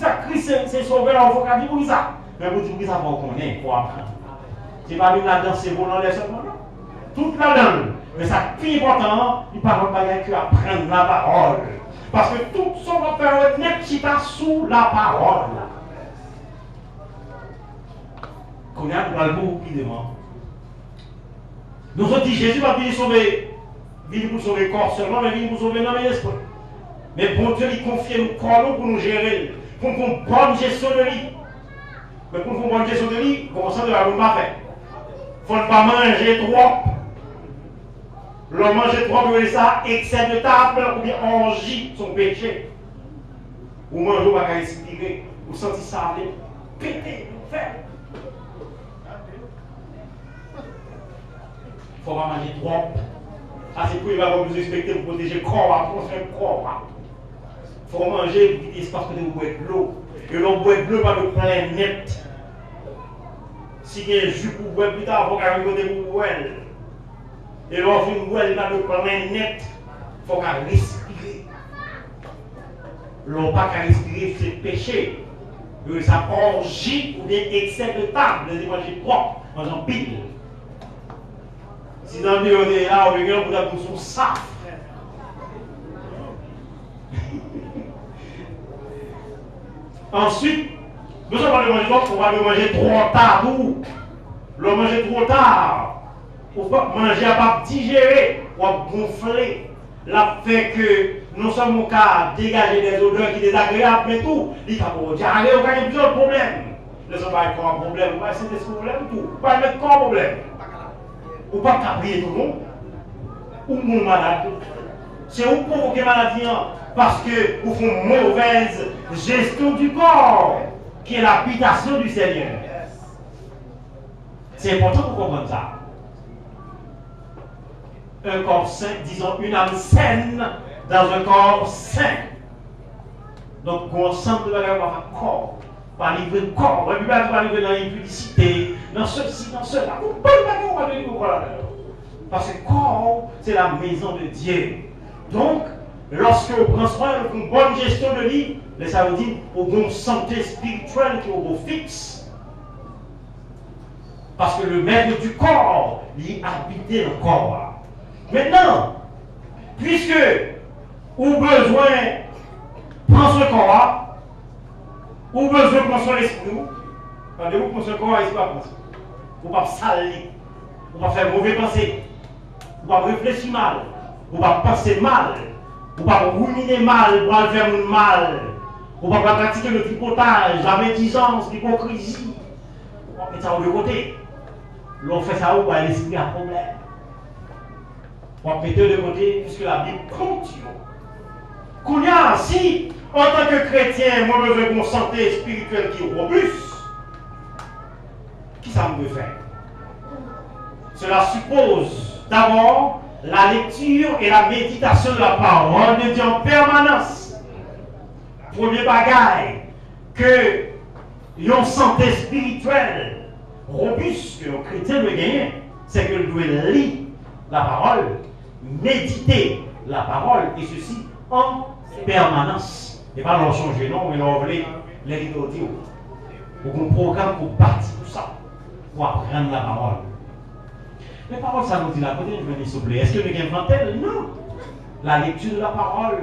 ça, Christ c'est sauveur, il faut qu'on dise pour ça. Mais pour dire que ça, faut qu'on ait, il faut apprendre. C'est pas une là-dedans, c'est bon dans les seulement, non? Toute là-dedans. Mais ça, plus important, il ne parle pas que apprendre la parole. Parce que tout son va faire net qui est sous la parole. Qu'on a pour le mot qui demande. Nous avons dit Jésus va venir sauver, venir pour sauver le corps seulement, mais venir pour sauver l'âme et l'esprit. Mais bon Dieu, il confie nous corps pour nous gérer, pour nous faire une bonne gestion de lui. Mais pour nous faire une bonne gestion de lui, commençons de la bonne faire. Il ne faut pas manger trop. L'homme mange trop, mais ça, excès de table, ou bien orgie, son péché. Ou manger, ou pas respirer, ou sentir ça aller, péter, faire. Il ne faut pas manger trop. Ça, c'est pour il va vous respecter pour protéger le corps, pour protéger le corps. Il faut manger pour quitter l'espace que vous boivez de l'eau. Et l'on boit de l'eau par le plein net. Si il y a un jus pour boire plus tard, il faut qu'à côté pour boire. Et l'on fait une boire par le plein net, il faut qu'à respirer. L'on pas qu'à respirer, c'est péché. Ça orgie ou des excès de table, de manger propre, mangeant pile. Si dans le milieu de là, on regarde pour la bouche saf. Ensuite, nous sommes allés manger on va le manger trop tard. Le manger trop tard. On va manger à pas digérer, ou à gonfler. La fait que nous sommes au cas dégager des odeurs qui sont désagréables, mais tout, il faut on a plusieurs problèmes. Nous sommes pas un problème, on va essayer de ce problème, tout. On va mettre quoi problème? Ou pas caprier tout le monde, ou mon malade. C'est où provoquer maladie parce que vous faites une mauvaise gestion du corps, qui est l'habitation du Seigneur. C'est important pour comprendre ça. Un corps sain, disons une âme saine dans un corps sain. Donc, on sent de la un corps, pas livrer le corps, on ne va pas livrer dans l'impudicité, dans ceci, dans cela. Vous ne pouvez pas livrer parce que le corps, c'est la maison de Dieu. Donc, lorsque vous prenez soin, une bonne gestion de vie, ça veut dire une bonne santé spirituelle qui est au beau fixe. Parce que le maître du corps, il habite le corps. Maintenant, puisque vous avez besoin de prendre ce corps, vous avez besoin de prendre son esprit, quand vous prenez ce corps, il ne faut pas penser. Vous ne pouvez pas salir, vous ne pouvez pas faire mauvais pensée, vous ne pouvez pas réfléchir mal, vous ne pouvez pas penser mal, vous ne pouvez pas ruminer mal, vous ne pouvez pas faire mal, vous ne pouvez pas pratiquer le tripotage, la médisance, l'hypocrisie. Vous pouvez mettre ça de côté. L'on fait ça où l'esprit a problème. On peut mettre de côté puisque la Bible continue. Qu'on y a, si en tant que chrétien, moi je veux une santé spirituelle qui est robuste, qui ça me veut faire? Cela suppose d'abord la lecture et la méditation de la parole de Dieu en permanence. Premier bagaille que une santé spirituelle robuste que le chrétien doit gagner, c'est que le doit lire la parole, méditer la parole, et ceci en permanence. Et pas leur changer non, mais leur voler les rideaux audio. Pour un programme pour bâtir tout ça, pour apprendre la parole. Les paroles, ça nous dit la côté, je vais s'il vous plaît. Est-ce que nous avons inventé? Non. La lecture de la parole,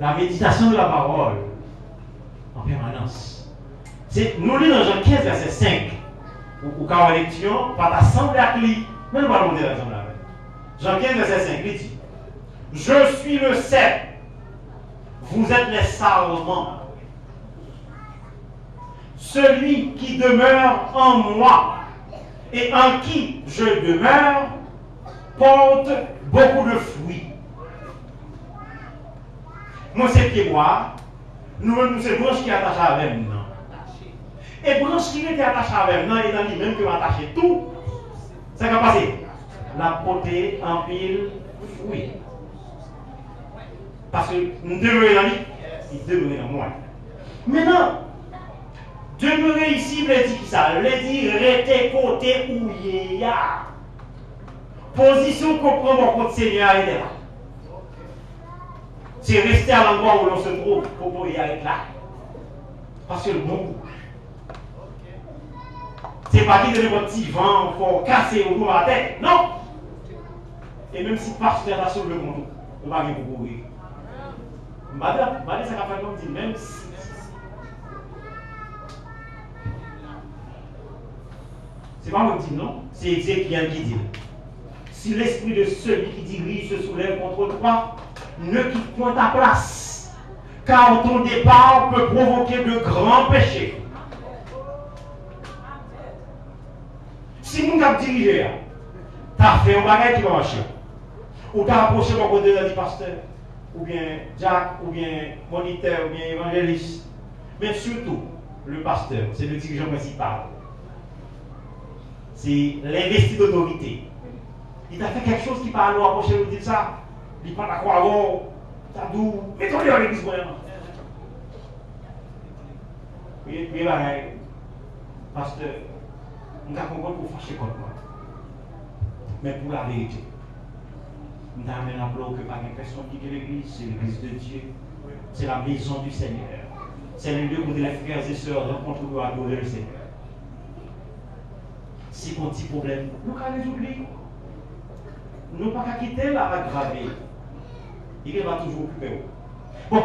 la méditation de la parole, en permanence. Nous lisons dans Jean 15, verset 5. Ou quand on lecture, pas t'assembler avec lui. Mais nous allons lire l'ensemble avec. Jean 15, verset 5, il dit: je suis le cep, vous êtes les sarments. Celui qui demeure en moi et en qui je demeure porte beaucoup de fruits. Moi, c'est pied bois, nous, c'est branche qui est attachée avec nous. Et branche qui était attachée avec nous, et dans lui-même qui m'a attaché tout, ça va passer. La portée en pile fruit. Parce que nous demeurons dans lui, il demeure dans moi. Maintenant, demeurer ici, veut dire qui ça? Veut dire rester côté où il y a. Position qu'on prend mon compte Seigneur est là. c'est rester à l'endroit où l'on se trouve pour y aller là. Parce que le bon coup. C'est pas qu'il y a des petits vents pour casser autour de la tête. Non! Et même si le pasteur a sauvé le monde, on va rien pour courir. Madame, ça va faire comme dit, même si. C'est pas moi qui dis non, c'est Ézéchiel qui dit. Si l'esprit de celui qui dirige se soulève contre toi, ne quitte point ta place, car ton départ peut provoquer de grands péchés. Si nous avons dirigé, tu as fait un bagage qui va marcher. Ou tu as approché mon côté du pasteur, ou bien Jack, ou bien moniteur, ou bien évangéliste. Mais surtout, le pasteur, c'est le dirigeant principal. C'est l'investi d'autorité. Il t'a fait quelque chose qui parle nous approcher, nous dire ça. Il prend la croix avant, ça doux, mettons-le à l'église vraiment. Oui, pasteur, nous avons compris pour fâcher contre moi. Mais pour la vérité, nous avons rappelé que pas une personne qui est l'église, c'est l'église de Dieu. C'est la maison du Seigneur. C'est le lieu où les frères et sœurs rencontrent pour adorer le Seigneur. Si on a un petit problème, nous allons les oublier. Nous ne pouvons pas quitter la aggraver. Il va toujours occuper. Bon,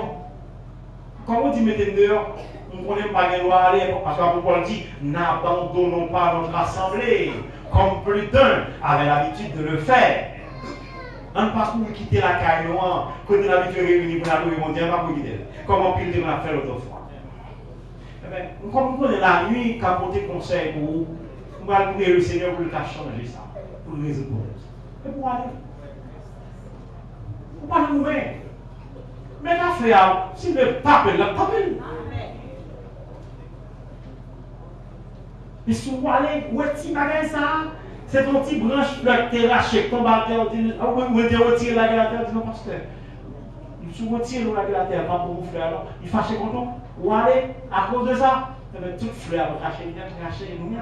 quand on dit mettez dehors, on ne connaît pas les lois aller, parce qu'on dit n'abandonnons pas notre assemblée, comme plus d'un avait l'habitude de le faire. On ne pas pour quitter la caille noire, quand on a l'habitude de réunir pour adorer mon Dieu, on ne va pas pour quitter. Comme on peut le faire l'autre fois. Comme on connaît la nuit, capoter conseil pour vous, on va prier le Seigneur pour le cas changer ça, pour le résoudre. Et pour aller. Pour pas nous mettre. Mais la frère, si le tape, la tape. Et si vous allez, où est-ce que ça? C'est ton petit branche qui est lâché, ton batteur, ou est retiré la gueule à terre, dit non, pasteur. Il se retire la gueule à terre, pas pour vous frère. Il fâche contre vous. Ou allez, à cause de ça, toute fleur va cacher, nous.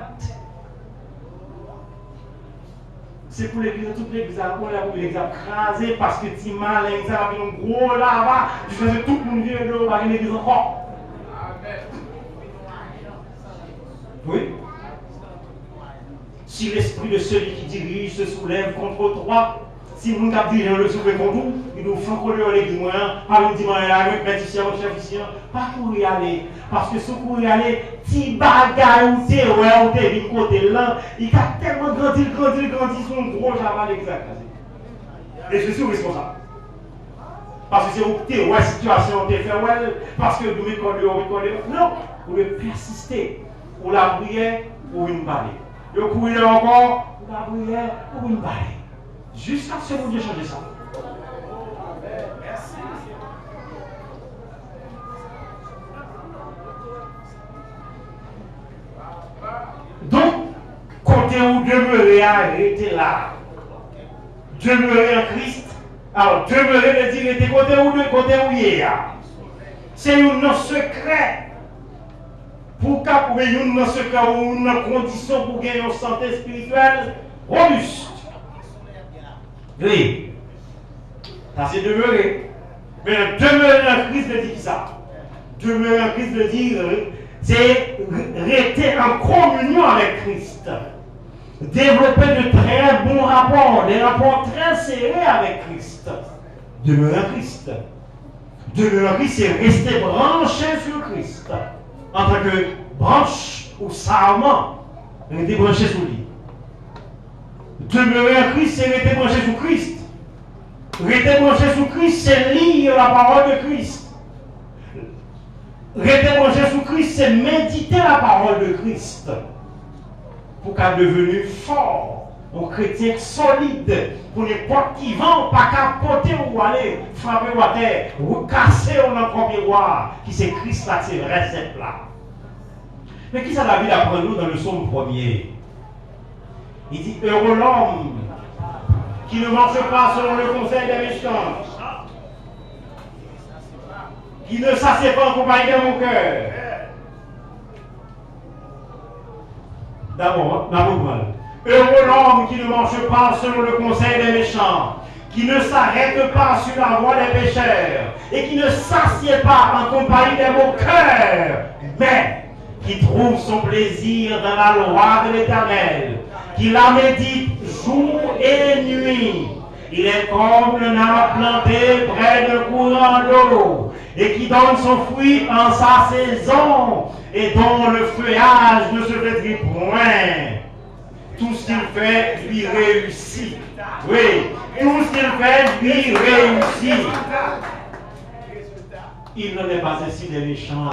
C'est pour l'église, toute l'église a crasé parce que tu mal, l'église a un gros là-bas, tu faisais tout le monde vient de l'eau, il l'église encore. Oui. Si l'esprit de celui qui dirige se soulève contre toi, si nous avons dit le soulever contre nous, il nous faut qu'on lui l'église moyen, pas nous dire mais ici, mon chef ici, pas pour y aller. Parce que ce pour y aller, si bagaille ou t'es ouais, ou t'es venu côté là, il a tellement grandi, son gros javal exact. Et je suis responsable. Parce que c'est où t'es ouais, situation, t'es fait ouais, parce que nous recordons. Non, vous devez persister. Ou la prière, ou une balai. Le courir encore, ou la prière, ou une balai. Jusqu'à ce que Dieu change ça. Merci. Donc, côté où demeurer, arrêtez là. Demeurer en Christ. Alors, demeurer veut dire était côté où il est. C'est un secret. Pour qu'il y ait un secret ou une condition pour gagner une santé spirituelle robuste. Oui. Ça c'est demeurer. Mais demeurer en Christ veut dire ça. Demeurer en Christ veut dire c'est rester en communion avec Christ. Développer de très bons rapports, des rapports très serrés avec Christ. Demeurer en Christ. Demeurer en Christ, c'est rester branché sur Christ. En tant que branche ou sarment, rester branché sur lui. Demeurer en Christ, c'est rester branché sur Christ. Rester branché sur Christ, c'est lire la parole de Christ. Rester branché sur Christ, c'est méditer la parole de Christ. Pour qu'elle devienne fort, un chrétien solide, pour n'importe qui vend, pas capoter ou aller frapper à terre, ou casser dans premier roi, qui c'est Christ là, c'est vrai, c'est là. Mais qui ça la Bible apprend nous dans le psaume premier? Il dit heureux l'homme qui ne marche pas selon le conseil des méchants, qui ne s'assied pas en compagnie de mon cœur. D'abord, heureux l'homme qui ne marche pas selon le conseil des méchants, qui ne s'arrête pas sur la voie des pécheurs et qui ne s'assied pas en compagnie des moqueurs, mais qui trouve son plaisir dans la loi de l'Éternel, qui la médite jour et nuit. Il est comme un arbre planté près d'un courant d'eau et qui donne son fruit en sa saison et dont le feuillage ne se flétrit point. Tout ce qu'il fait lui réussit. Oui, tout ce qu'il fait lui réussit. Il n'en est pas ainsi des méchants.